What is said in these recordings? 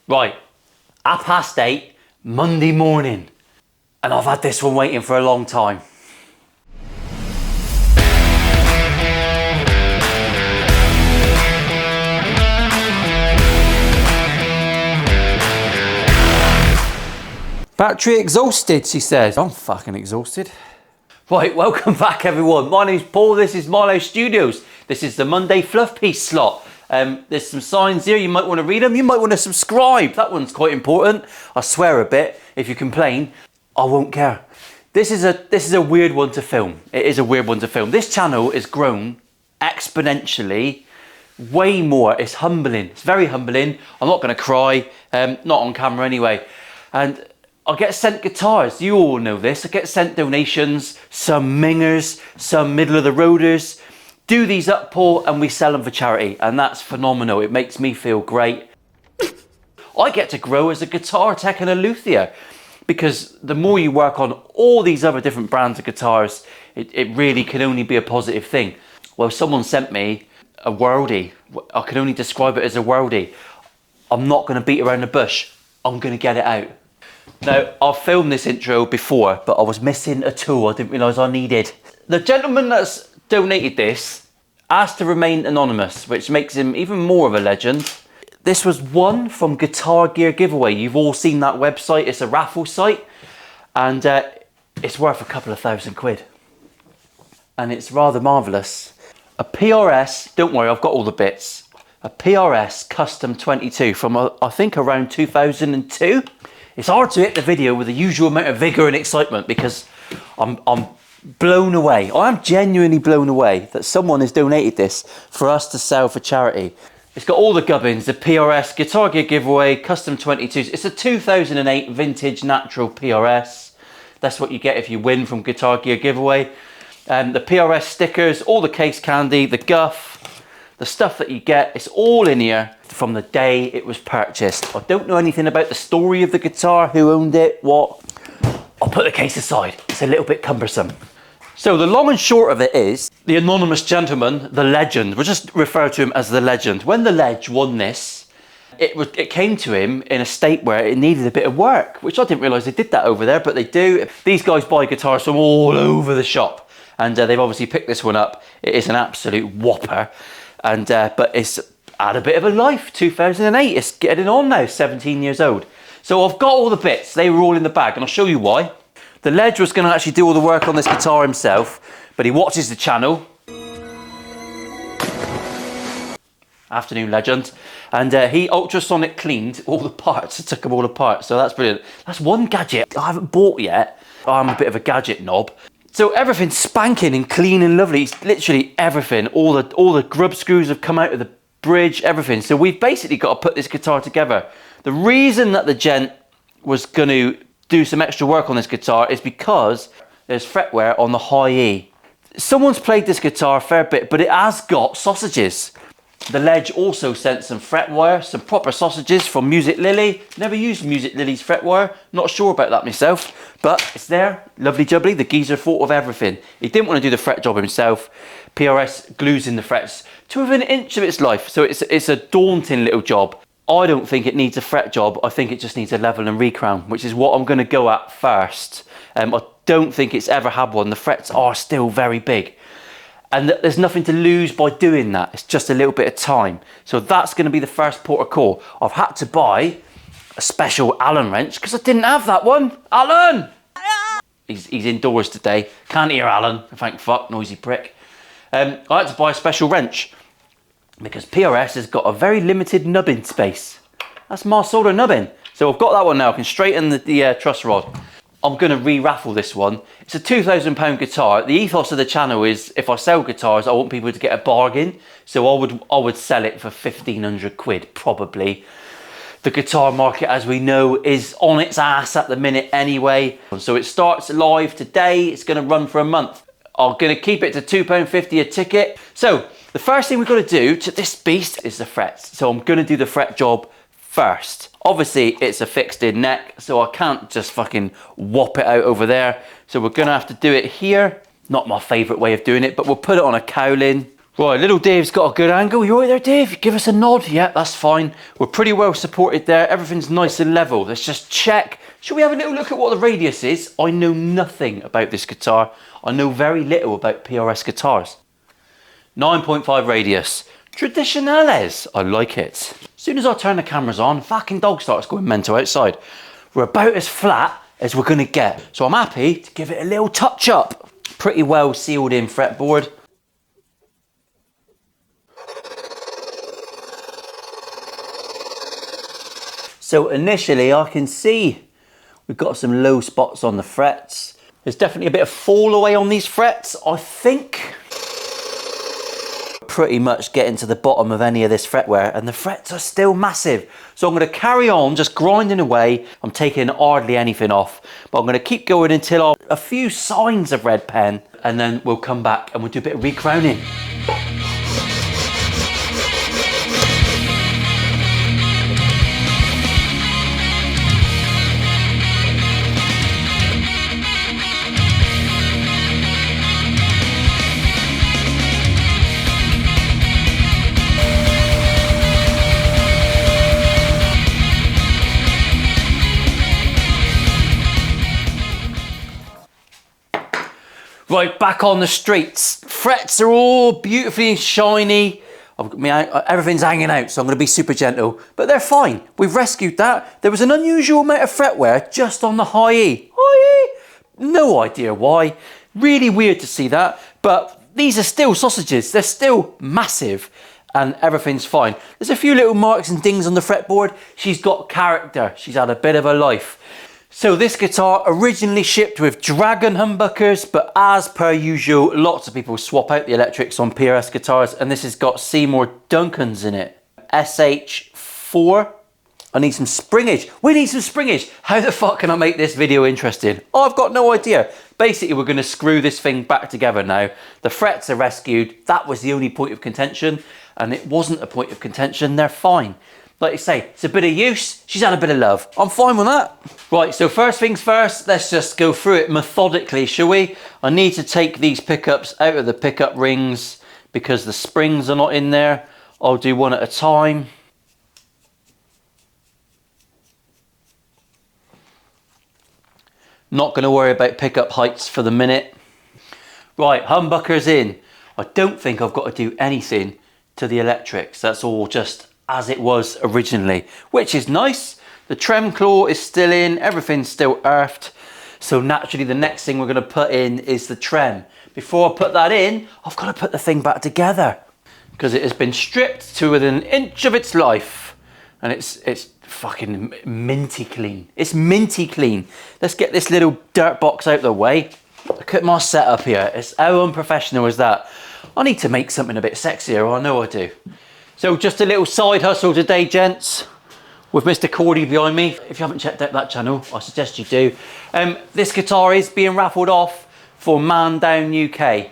Right, 8:30, Monday morning. And I've had this one waiting for a long time. Battery exhausted, she says. I'm fucking exhausted. Right, welcome back everyone. My name's Paul, this is Milehousestudios. This is the Monday fluff piece slot. There's some signs here, you might want to read them. You might want to subscribe, that one's quite important. I swear a bit, if you complain, I won't care. This is a weird one to film. It is a weird one to film. This channel has grown exponentially, way more. It's humbling, it's very humbling. I'm not going to cry, not on camera anyway. And I get sent guitars, you all know this. I get sent donations, some mingers, some middle of the roaders. Do these up, Paul, and we sell them for charity, and that's phenomenal. It makes me feel great. I get to grow as a guitar tech and a luthier, because the more you work on all these other different brands of guitars, it really can only be a positive thing. Well, someone sent me a worldie. I can only describe it as a worldie. I'm not going to beat around the bush. I'm going to get it out. Now, I've filmed this intro before, but I was missing a tool I didn't realise I needed. The gentleman that's donated this asked to remain anonymous, which makes him even more of a legend. This was one from Guitar Gear Giveaway. You've all seen that website. It's a raffle site, and it's worth a couple of £1,000. And it's rather marvellous. A PRS, don't worry, I've got all the bits. A PRS Custom 22 from, I think, around 2002. It's hard to hit the video with the usual amount of vigour and excitement because I'm blown away. I am genuinely blown away that someone has donated this for us to sell for charity. It's got all the gubbins, the PRS Guitar Gear Giveaway Custom 22s. It's a 2008 vintage natural PRS. That's what you get if you win from Guitar Gear Giveaway. The PRS stickers, all the case candy, the guff, the stuff that you get, it's all in here from the day it was purchased. I don't know anything about the story of the guitar, who owned it, what. I'll put the case aside, it's a little bit cumbersome. So the long and short of it is, the anonymous gentleman, the legend, we'll just refer to him as the legend. When the ledge won this, it came to him in a state where it needed a bit of work, which I didn't realise they did that over there, but they do. These guys buy guitars from all over the shop, and they've obviously picked this one up. It is an absolute whopper, and but it's had a bit of a life. 2008, it's getting on now, 17 years old. So I've got all the bits, they were all in the bag, and I'll show you why. The ledge was going to actually do all the work on this guitar himself, but he watches the channel. Afternoon legend. And he ultrasonic cleaned all the parts, took them all apart, so that's brilliant. That's one gadget I haven't bought yet. I'm a bit of a gadget knob. So everything's spanking and clean and lovely. It's literally everything. All the grub screws have come out of the bridge, everything. So we've basically got to put this guitar together. The reason that the gent was going to do some extra work on this guitar is because there's fretwear on the high E. Someone's played this guitar a fair bit, but it has got sausages. The ledge also sent some fretwire, some proper sausages from Music Lily. Never used Music Lily's fretwire, not sure about that myself, but it's there, lovely jubbly. The geezer thought of everything. He didn't want to do the fret job himself. PRS glues in the frets to within an inch of its life, so it's a daunting little job. I don't think it needs a fret job, I think it just needs a level and recrown, which is what I'm going to go at first. I don't think it's ever had one. The frets are still very big, and there's nothing to lose by doing that. It's just a little bit of time. So that's going to be the first port of call. I've had to buy a special Allen wrench because I didn't have that one. Allen! He's indoors today. Can't hear Allen, thank fuck, noisy prick. I had to buy a special wrench because PRS has got a very limited nubbing space. That's my solder nubbing. So I've got that one now. I can straighten the truss rod. I'm going to re-raffle this one. It's a £2,000 guitar. The ethos of the channel is, if I sell guitars, I want people to get a bargain. So I would sell it for 1,500 quid, probably. The guitar market, as we know, is on its ass at the minute anyway. So it starts live today. It's going to run for a month. I'm going to keep it to £2.50 a ticket. So the first thing we've got to do to this beast is the frets. So I'm going to do the fret job first. Obviously it's a fixed in neck, so I can't just fucking whop it out over there. So we're going to have to do it here. Not my favourite way of doing it, but we'll put it on a cowling. Right, little Dave's got a good angle. You all right there, Dave? Give us a nod. Yeah, that's fine. We're pretty well supported there. Everything's nice and level. Let's just check. Shall we have a little look at what the radius is? I know nothing about this guitar. I know very little about PRS guitars. 9.5 radius. Traditionales. I like it. As soon as I turn the cameras on, fucking dog starts going mental outside. We're about as flat as we're going to get. So I'm happy to give it a little touch up. Pretty well sealed in fretboard. So initially I can see we've got some low spots on the frets. There's definitely a bit of fall away on these frets, I think. Pretty much getting to the bottom of any of this fretwear, and the frets are still massive. So I'm going to carry on just grinding away. I'm taking hardly anything off, but I'm going to keep going until a few signs of red pen, and then we'll come back and we'll do a bit of recrowning. Right, back on the streets. Frets are all beautifully shiny. Everything's hanging out, so I'm going to be super gentle. But they're fine. We've rescued that. There was an unusual amount of fretwear just on the high E. High E? No idea why. Really weird to see that. But these are still sausages. They're still massive. And everything's fine. There's a few little marks and dings on the fretboard. She's got character. She's had a bit of a life. So this guitar originally shipped with Dragon humbuckers, but as per usual, lots of people swap out the electrics on PRS guitars, and this has got Seymour Duncans in it. SH4. I need some springage. We need some springage. How the fuck can I make this video interesting? Oh, I've got no idea. Basically, we're going to screw this thing back together now. The frets are rescued. That was the only point of contention, and it wasn't a point of contention. They're fine. Like I say, it's a bit of use. She's had a bit of love. I'm fine with that. Right, so first things first, let's just go through it methodically, shall we? I need to take these pickups out of the pickup rings because the springs are not in there. I'll do one at a time. Not going to worry about pickup heights for the minute. Right, humbuckers in. I don't think I've got to do anything to the electrics. That's all just as it was originally, which is nice. The trem claw is still in, everything's still earthed. So naturally the next thing we're going to put in is the trem. Before I put that in, I've got to put the thing back together because it has been stripped to within an inch of its life. And it's fucking minty clean. It's minty clean. Let's get this little dirt box out of the way. Look at my setup here. It's how unprofessional is that? I need to make something a bit sexier, I know I do. So just a little side hustle today, gents, with Mr. Cordy behind me. If you haven't checked out that channel, I suggest you do. This guitar is being raffled off for Man Down UK.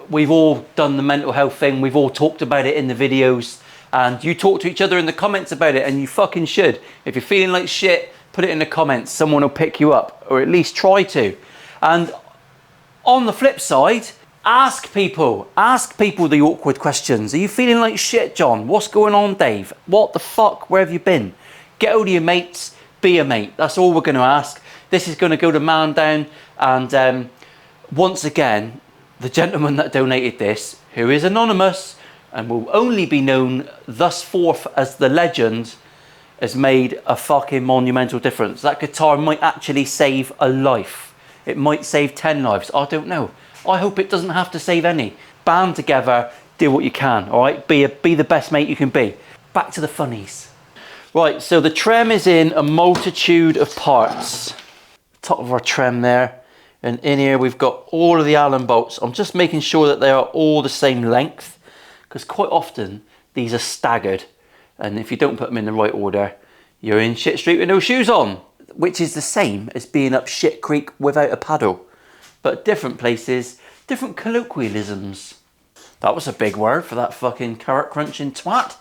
We've all done the mental health thing. We've all talked about it in the videos. And you talk to each other in the comments about it, and you fucking should. If you're feeling like shit, put it in the comments. Someone will pick you up, or at least try to. And on the flip side, ask people the awkward questions. Are you feeling like shit, John? What's going on, Dave? What the fuck? Where have you been? Get hold of your mates, be a mate. That's all we're going to ask. This is going to go to Man Down, and once again, the gentleman that donated this, who is anonymous and will only be known thus forth as the legend, has made a fucking monumental difference. That guitar might actually save a life. It might save 10 lives. I don't know. I hope it doesn't have to save any. Band together, do what you can, all right? Be the best mate you can be. Back to the funnies. Right, so the trem is in a multitude of parts. Top of our trem there. And in here we've got all of the Allen bolts. I'm just making sure that they are all the same length, because quite often these are staggered. And if you don't put them in the right order, you're in shit street with no shoes on, which is the same as being up shit creek without a paddle. But different places, different colloquialisms. That was a big word for that fucking carrot crunching twat.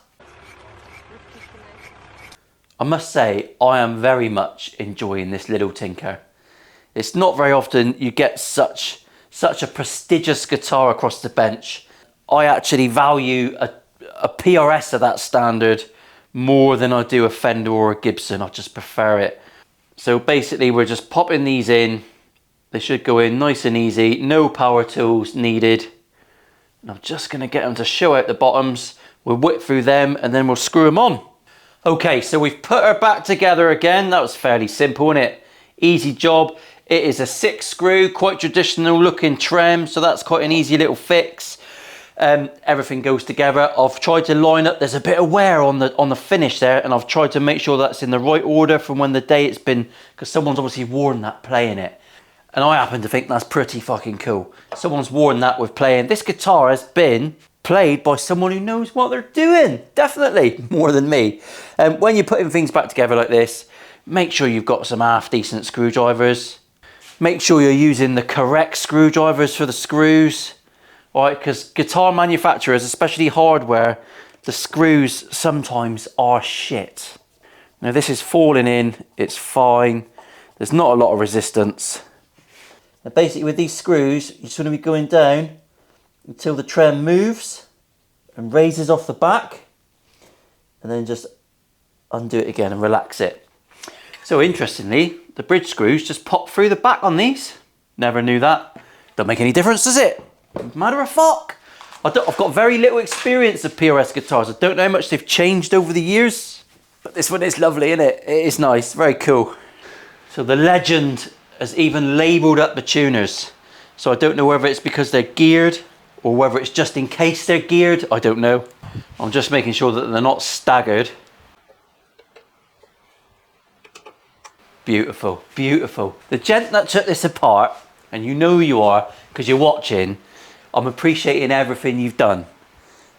I must say, I am very much enjoying this little tinker. It's not very often you get such a prestigious guitar across the bench. I actually value a PRS of that standard more than I do a Fender or a Gibson. I just prefer it. So basically we're just popping these in. They should go in nice and easy, no power tools needed. And I'm just gonna get them to show out the bottoms. We'll whip through them and then we'll screw them on. Okay, so we've put her back together again. That was fairly simple, wasn't it? Easy job. It is a 6 screw, quite traditional looking trem, so that's quite an easy little fix. Everything goes together. I've tried to line up, there's a bit of wear on the finish there, and I've tried to make sure that's in the right order from when the day it's been, because someone's obviously worn that playing it. And I happen to think that's pretty fucking cool. Someone's worn that with playing. This guitar has been played by someone who knows what they're doing. Definitely more than me. When you're putting things back together like this, make sure you've got some half decent screwdrivers. Make sure you're using the correct screwdrivers for the screws. Right, because guitar manufacturers, especially hardware, the screws sometimes are shit. Now this is falling in, it's fine. There's not a lot of resistance. Now basically with these screws, you're just going to be going down until the trem moves and raises off the back, and then just undo it again and relax it. So interestingly, the bridge screws just pop through the back on these. Never knew that. Don't make any difference, does it? Matter of fuck. I've got very little experience of PRS guitars. I don't know how much they've changed over the years, but this one is lovely, isn't it? It is nice, very cool. So the legend has even labelled up the tuners. So I don't know whether it's because they're geared or whether it's just in case they're geared. I don't know. I'm just making sure that they're not staggered. Beautiful, beautiful. The gent that took this apart, and you know who you are because you're watching, I'm appreciating everything you've done.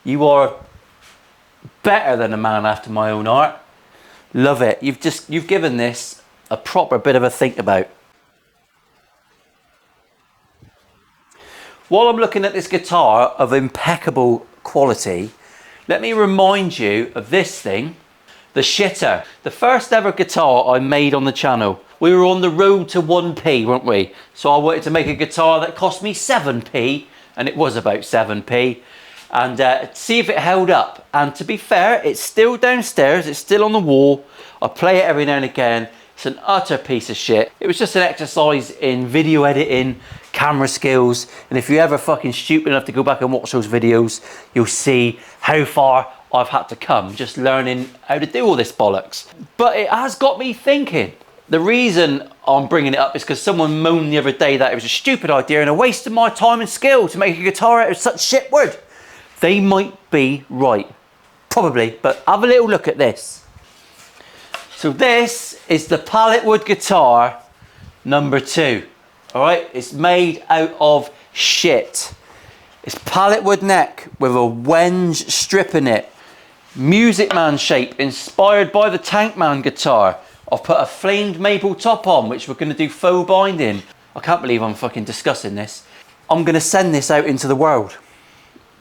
You are better than a man after my own heart. Love it. You've given this a proper bit of a think about. While I'm looking at this guitar of impeccable quality, let me remind you of this thing. The shitter, the first ever guitar I made on the channel. We were on the road to 1p, weren't we? So I wanted to make a guitar that cost me 7p, and it was about 7p, and see if it held up. And to be fair, it's still downstairs, it's still on the wall. I play it every now and again. It's an utter piece of shit. It was just an exercise in video editing, camera skills, and if you're ever fucking stupid enough to go back and watch those videos, you'll see how far I've had to come just learning how to do all this bollocks. But it has got me thinking. The reason I'm bringing it up is because someone moaned the other day that it was a stupid idea and a waste of my time and skill to make a guitar out of such shit wood. They might be right. Probably, but have a little look at this. So this is the pallet wood guitar number 2. All right, it's made out of shit. It's pallet wood neck with a wenge strip in it. Music Man shape inspired by the Tank Man guitar. I've put a flamed maple top on, which we're going to do faux binding. I can't believe I'm fucking discussing this. I'm going to send this out into the world.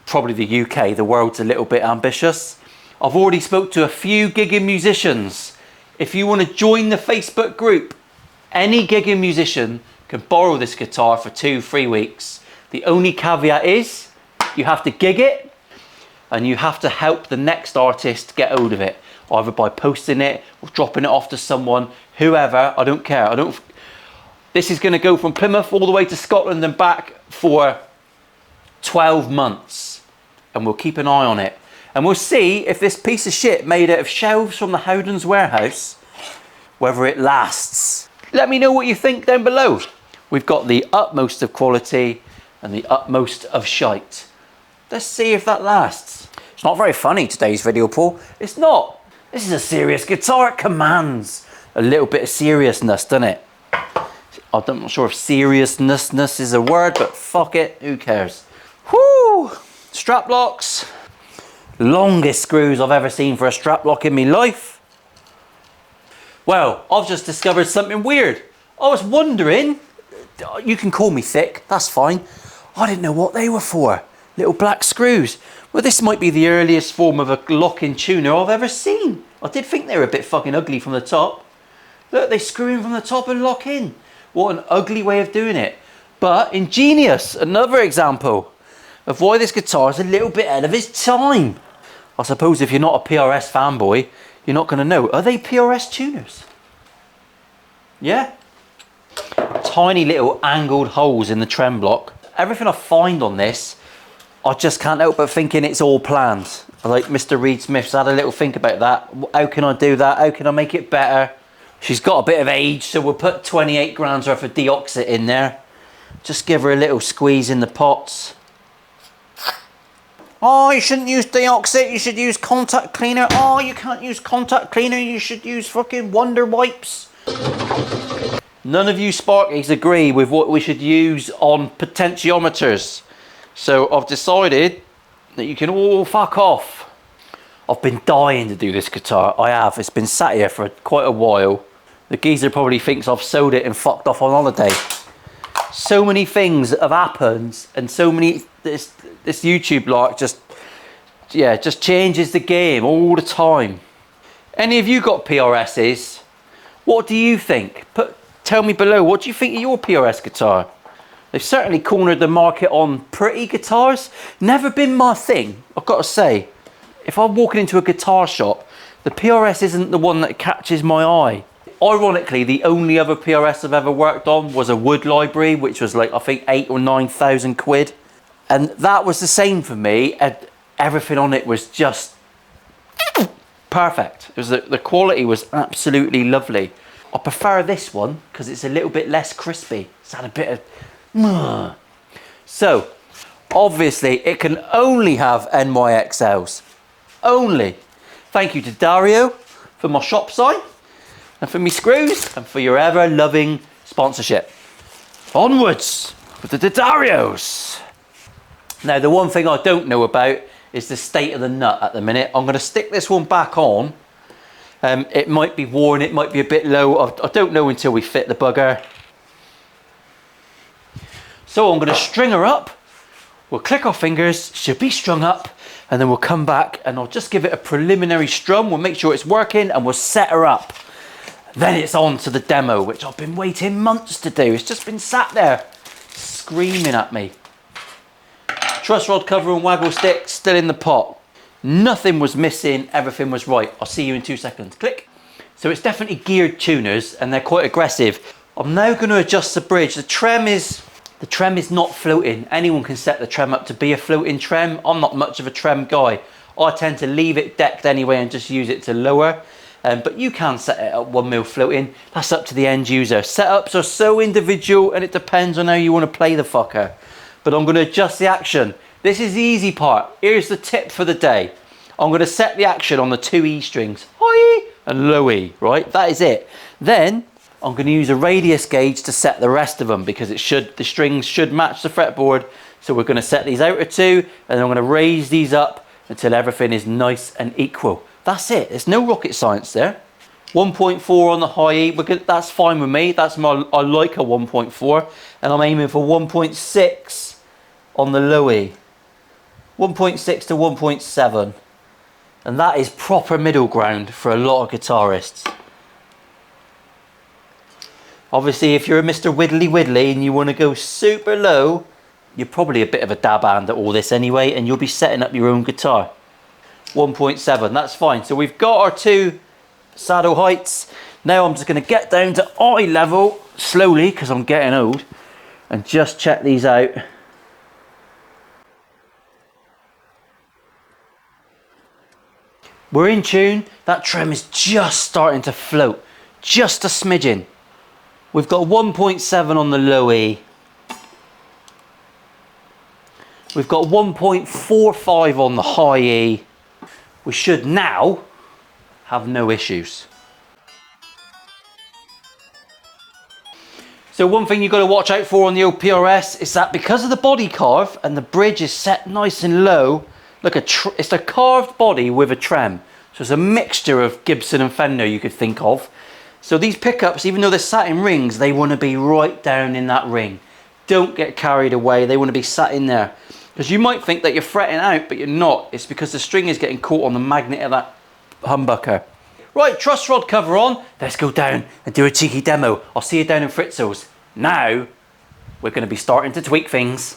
Probably the UK, the world's a little bit ambitious. I've already spoke to a few gigging musicians. If you want to join the Facebook group, any gigging musician can borrow this guitar for 2-3 weeks. The only caveat is you have to gig it and you have to help the next artist get hold of it, either by posting it or dropping it off to someone, whoever, I don't care. This is going to go from Plymouth all the way to Scotland and back for 12 months, and we'll keep an eye on it. And we'll see if this piece of shit made out of shelves from the Howden's warehouse, whether it lasts. Let me know what you think down below. We've got the utmost of quality and the utmost of shite. Let's see if that lasts. It's not very funny, today's video, Paul. It's not. This is a serious guitar. It commands a little bit of seriousness, doesn't it? I'm not sure if seriousness is a word, but fuck it, who cares? Whoo! Strap locks. Longest screws I've ever seen for a strap lock in my life. Well, I've just discovered something weird. I was wondering, you can call me thick, that's fine. I didn't know what they were for. Little black screws. Well, this might be the earliest form of a lock-in tuner I've ever seen. I did think they were a bit fucking ugly from the top. Look, they screw in from the top and lock in. What an ugly way of doing it. But ingenious, another example. of why this guitar is a little bit ahead of its time. I suppose if you're not a PRS fanboy, you're not going to know. Are they PRS tuners? Yeah? Tiny little angled holes in the trem block. Everything I find on this, I just can't help but thinking it's all planned. Like Mr. Reed Smith's had a little think about that. How can I do that? How can I make it better? She's got a bit of age, so we'll put 28 grams worth of deoxit in there. Just give her a little squeeze in the pots. Oh, you shouldn't use deoxit, you should use contact cleaner. Oh, you can't use contact cleaner, you should use fucking Wonder Wipes. None of you Sparkies agree with what we should use on potentiometers. So I've decided that you can all fuck off. I've been dying to do this guitar, I have. It's been sat here for quite a while. The geezer probably thinks I've sold it and fucked off on holiday. So many things have happened, and so many, this YouTube like just changes the game all the time. Any of you got PRSs? What do you think? Tell me below, what do you think of your PRS guitar? They've certainly cornered the market on pretty guitars. Never been my thing, I've got to say. If I'm walking into a guitar shop, the PRS isn't the one that catches my eye. Ironically, the only other PRS I've ever worked on was a wood library, which was like, I think 8,000 or 9,000 quid. And that was the same for me. And everything on it was just perfect. It was the quality was absolutely lovely. I prefer this one because it's a little bit less crispy. It's had a bit of... So, obviously, it can only have NYXLs. Only. Thank you to Dario for my shop sign, and for me screws, and for your ever-loving sponsorship. Onwards with the Darios. Now, the one thing I don't know about is the state of the nut at the minute. I'm going to stick this one back on. It might be worn, it might be a bit low. I don't know until we fit the bugger. So I'm going to string her up. We'll click our fingers, she'll be strung up, and then we'll come back and I'll just give it a preliminary strum. We'll make sure it's working and we'll set her up. Then it's on to the demo, which I've been waiting months to do. It's just been sat there screaming at me. Truss rod cover and waggle stick still in the pot. Nothing was missing, everything was right. I'll see you in 2 seconds. Click. So it's definitely geared tuners and they're quite aggressive. I'm now going to adjust the bridge. The trem is not floating. Anyone can set the trem up to be a floating trem. I'm not much of a trem guy. I tend to leave it decked anyway and just use it to lower. But you can set it up 1 mil floating. That's up to the end user. Setups are so individual and it depends on how you want to play the fucker. But I'm going to adjust the action. This is the easy part. Here's the tip for the day. I'm going to set the action on the 2 E strings. High E and low E, right? That is it. Then I'm going to use a radius gauge to set the rest of them because the strings should match the fretboard. So we're going to set these outer 2 and I'm going to raise these up until everything is nice and equal. That's it. There's no rocket science there. 1.4 on the high E. That's fine with me. I like a 1.4. And I'm aiming for 1.6 on the low E. 1.6 to 1.7. And that is proper middle ground for a lot of guitarists. Obviously, if you're a Mr. Widdly Widdly and you want to go super low, you're probably a bit of a dab hand at all this anyway, and you'll be setting up your own guitar. 1.7, that's fine. So we've got our 2 saddle heights. Now I'm just going to get down to eye level slowly because I'm getting old and just check these out. We're in tune. That trem is just starting to float, just a smidgen. We've got 1.7 on the low E. We've got 1.45 on the high E. We should now have no issues. So one thing you've got to watch out for on the old PRS is that because of the body carve and the bridge is set nice and low, look, it's a carved body with a trem. So it's a mixture of Gibson and Fender you could think of. So these pickups, even though they're sat in rings, they want to be right down in that ring. Don't get carried away. They want to be sat in there. Because you might think that you're fretting out, but you're not. It's because the string is getting caught on the magnet of that humbucker. Right, truss rod cover on. Let's go down and do a cheeky demo. I'll see you down in Fritzl's. Now, we're going to be starting to tweak things.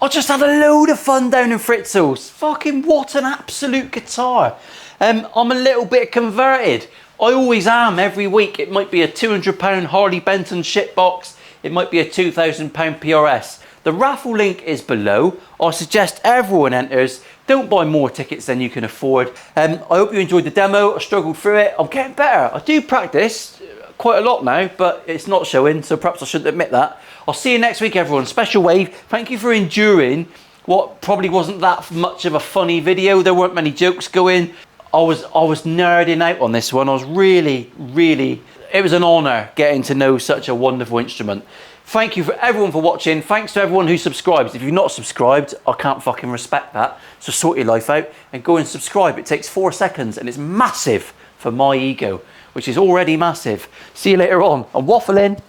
I just had a load of fun down in Fritzl's. Fucking what an absolute guitar. I'm a little bit converted. I always am every week. It might be a £200 Harley Benton shitbox. It might be a £2,000 PRS. The raffle link is below. I suggest everyone enters. Don't buy more tickets than you can afford. I hope you enjoyed the demo. I struggled through it. I'm getting better. I do practice quite a lot now, but it's not showing, so perhaps I shouldn't admit that. I'll see you next week, everyone. Special wave. Thank you for enduring what probably wasn't that much of a funny video. There weren't many jokes going. I was nerding out on this one. I was really, it was an honor getting to know such a wonderful instrument. Thank you for everyone for watching. Thanks to everyone who subscribes. If you've not subscribed, I can't fucking respect that. So sort your life out and go and subscribe. It takes 4 seconds and it's massive for my ego, which is already massive. See you later on. I'm waffling.